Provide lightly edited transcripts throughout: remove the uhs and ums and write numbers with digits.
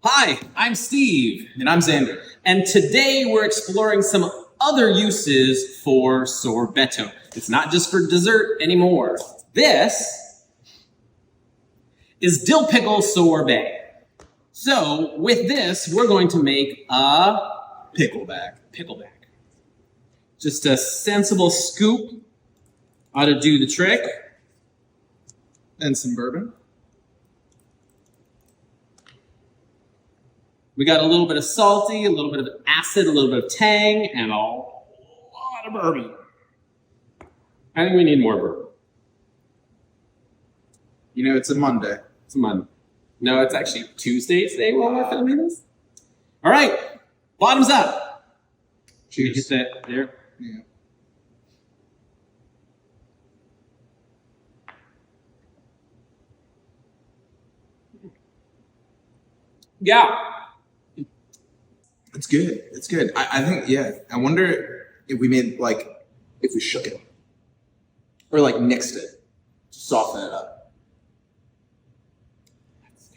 Hi, I'm Steve. And I'm Xander. And today we're exploring some other uses for sorbetto. It's not just for dessert anymore. This is dill pickle sorbet. So with this, we're going to make a Pickleback. pickleback. Just a sensible scoop ought to do the trick. And some bourbon. We got a little bit of salty, a little bit of acid, a little bit of tang, and a lot of bourbon. I think we need more bourbon. You know, it's a Monday. It's a Monday. No, it's actually Tuesday today while we're filming this. All right, bottoms up. Cheers. Hit that there. Yeah. Yeah. It's good. It's good. I think, yeah. I wonder if we made, if we shook it. Or, mixed it. Soften it up. Let's do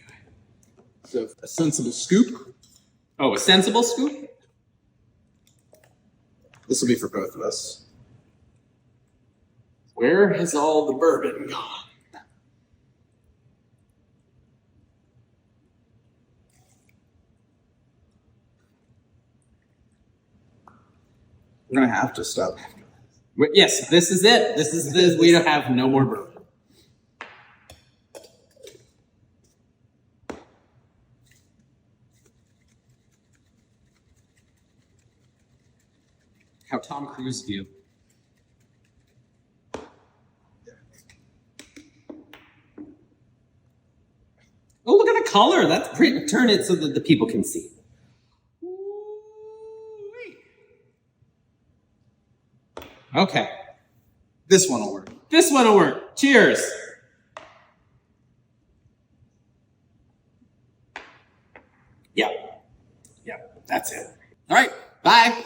it. So, a sensible scoop. Oh, a sensible scoop? This will be for both of us. Where has all the bourbon gone? We're going to have to stop. Yes, this is it. This is this. We don't have no more bourbon. How Tom Cruise view. Oh, look at the color. That's pretty. Turn it so that the people can see. Okay. This one will work. This one will work. Cheers. Yeah. Yeah, that's it. All right. Bye.